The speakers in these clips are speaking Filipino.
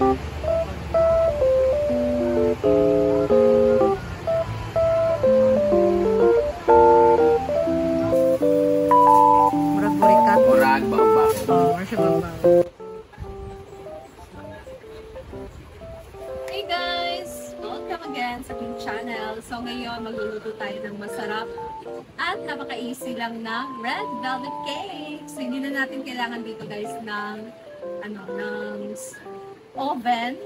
Murag burikat. Murag bawang. Oh, murag siya bawang. Hey guys! Welcome again sa aking channel. So ngayon, magluluto tayo ng masarap at napaka-easy lang na red velvet cake. So hindi na natin kailangan dito guys ng oven.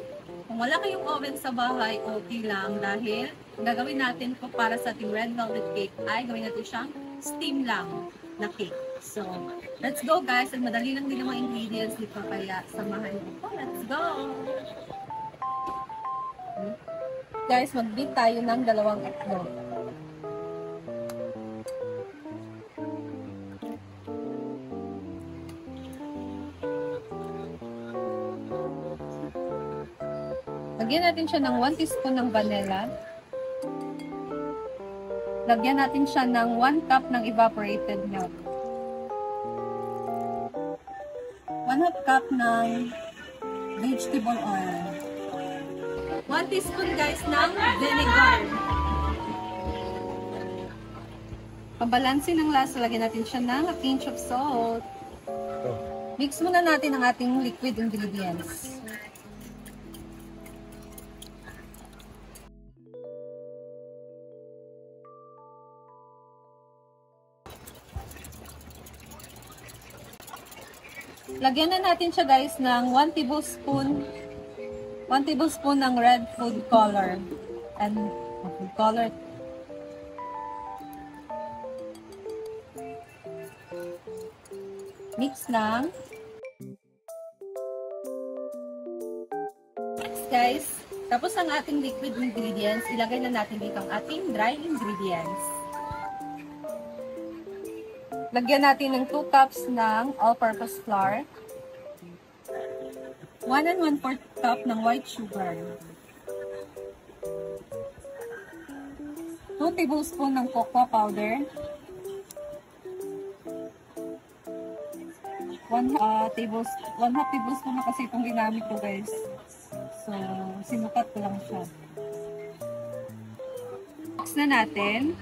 Kung wala kayong oven sa bahay, okay lang dahil ang gagawin natin po para sa ating red velvet cake ay gawin natin siyang steam lang na cake. So, let's go guys! At madali lang din ang mga ingredients dito kaya samahan niyo po. Let's go! Guys, mag-beat tayo ng 2 itlog. Lagyan natin siya ng 1 teaspoon ng vanilla. Lagyan natin siya ng 1 cup ng evaporated milk. 1/2 cup ng vegetable oil. 1 teaspoon guys ng vinegar. Pambalansin ng lasa, lagyan natin siya ng a pinch of salt. Mix muna natin ang ating liquid ingredients. Lagyan na natin siya guys ng 1 tablespoon ng red food color and food color. Mix lang. Guys, tapos ang ating liquid ingredients, ilagay na natin dito ang ating dry ingredients. Lagyan natin ng 2 cups ng all-purpose flour. 1 1/4 cup ng white sugar. 2 tablespoon ng cocoa powder. 1/2 tablespoon na kasi itong ginamit ko guys. So, sinukat ko lang siya. Mix na natin.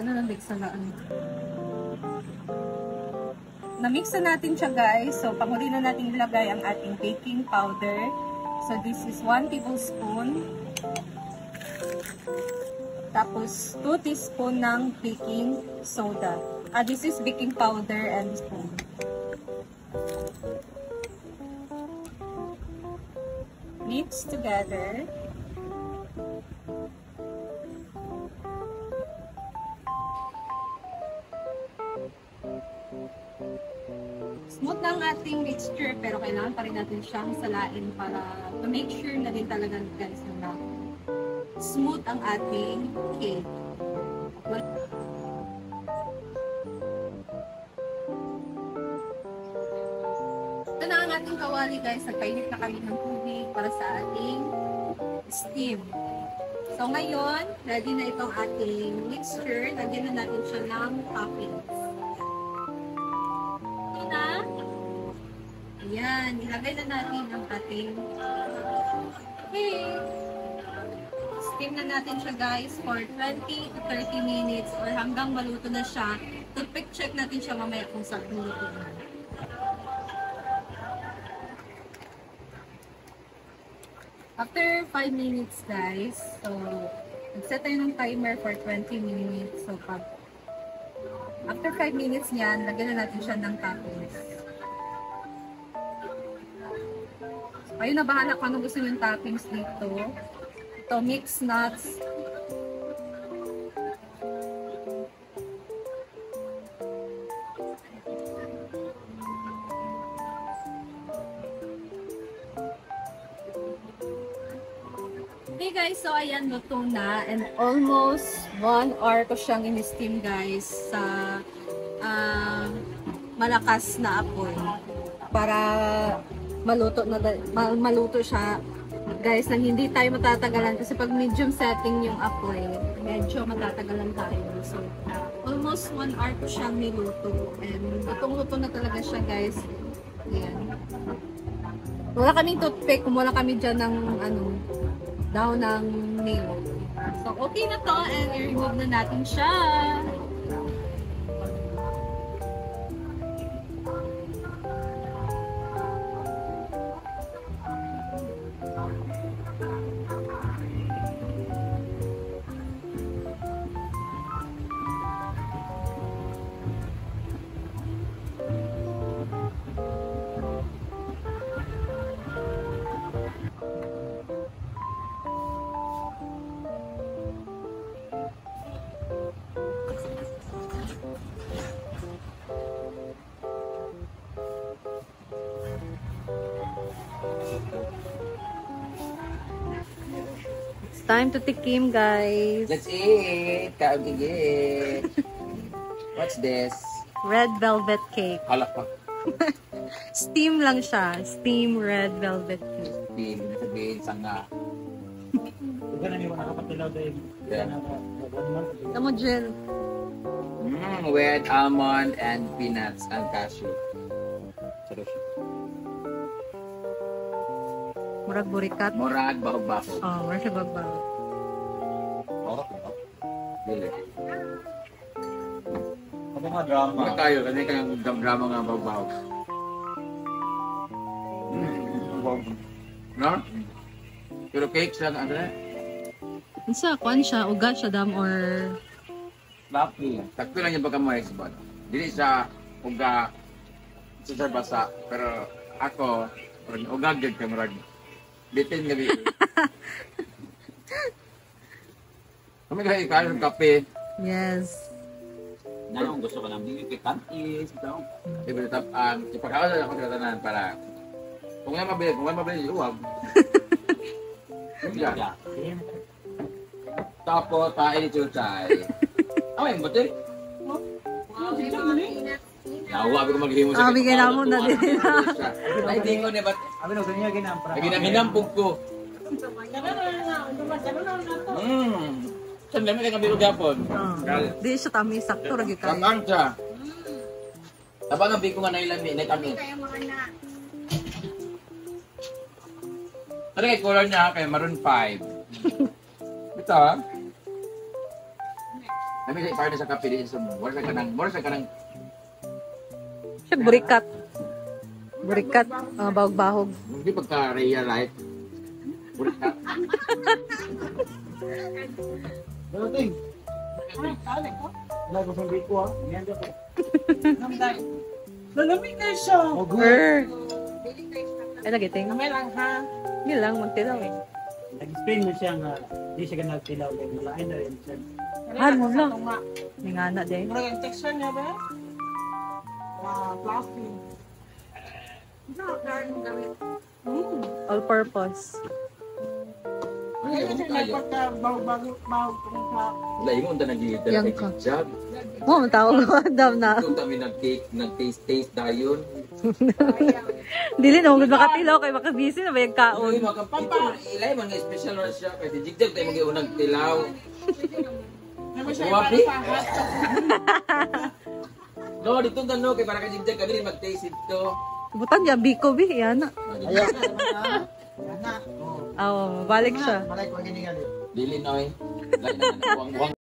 Ano na mix na na-mix na natin siya guys. So, panghuli na natin ilagay ang ating baking powder. So, this is 1 tablespoon. Tapos, 2 teaspoon ng baking soda. This is baking powder and spoon. Mix together. Smooth na ang ating mixture pero kailangan pa rin natin siyang salain para to make sure na din talaga guys na smooth ang ating cake. Ito na ang ating kawali guys. Nagpainit na kami ng tubig para sa ating steam. So ngayon, ready na itong ating mixture. Lagyan na natin siya ng toppings. Ayan, ilagay na natin ang ating cake. Steam na natin siya guys for 20 to 30 minutes or hanggang maluto na siya. Toothpick check natin siya mamaya kung saan luto na. After 5 minutes guys, so nag-set tayo ng timer for 20 minutes. So after 5 minutes niyan, lagyan na natin siya ng toppings. Kayo na bahala kung ano gusto yung toppings dito. Ito, mixed nuts. Okay guys, so ayan, luto na. And almost 1 hour ko siyang in-steam, guys, sa malakas na apoy. Para maluto siya. Guys, nang hindi tayo matatagalan. Kasi pag medium setting yung apoy, medyo matatagalan tayo. So, almost 1 hour ko siyang niluto. And lutong-luto na talaga siya, guys. Ayan. Wala kaming toothpick, kumuha kami dyan ng dahon ng nail. So, okay na to and i-remove na natin siya. It's time to tikim, guys. Let's eat! Kaugigit! What's this? Red velvet cake. Halak pa. Steam lang siya. Steam red velvet cake. Din, sabihin, sanga. Huwag na niyo nakapatilaw dahil. Yeah. Tamo, Jill. With almond and peanuts and cashew. Sarap siya. Murag burikat. Murag, bahog-bahog. Oh, murag siya bagbaw. Orok na. Dili. Ano nga drama? Mga tayo, kasi kayang drama nga bahog-bahog. No? Pero cakes lang, ano na? Isa, kuan siya, uga siya dam or... Lucky. Sakto lang yung pagka-mo-export. Dili sa uga, sa basa. Pero ako, ugag din ka murag. Bitin nga bitin. Kami kayo kayo ng kape. Yes. Nanong gusto ka nang bigay kay Tantis. Diba tap ipakaw na ako sa tanan para kung nga mabili, uwag. Yeah. Tapos tayo ni Chuchay. Ay, buti. Nawa ko maghimo sa. Bigay na mo na din. Ay, di ko na ba't Abi no ganyan ginampra. ginam-hinampog ko. Saan dami ka kabilo gapon? Di siya tamis, sakto ragi kayo. Kakang siya. Taba nga biko nga nailami, naitami. Ano kay color niya kay Maroon 5. Ito ha? Kami kay para sa kape din sa mo. Wala sa kanang Siya burikat. Burikat, mga bahog-bahog. hindi pagka-realize. Ulit ka. Dating. Lago sa biko ha. Yan daw. Lalamig na siya. Ay, nagiting. May lang ha. Hindi lang, magtilaw eh. Nag-explain mo siya nga di siya ganag tilaw kay mulain na rin siya. Ano lang? May ngana din. Murag ang texture niya ba? Fluffy. All purpose. Hindi kasi nagpagka-bago kung sa... Wala yung unta nag-iita Yang kay ka. Jab. Oh, tawag ko daw na. Kung kami nag-taste dayon. Dili na, huwag makatilaw kay makabisi na ba yung kaon? Uy, makapito. Ilay, mga special na siya. Kaya jigjag tayo mag-iunang tilaw. Naman siya Wapi? para pa hot. No, dito na no. Kaya para kay jigjag kami rin mag-taste ito. Butan niya, biko bi, yan na. Ayan na. Yan na. Oo, balik siya. Malay ko giningan. Dili, noy. Lagi naman, buwang-buwang.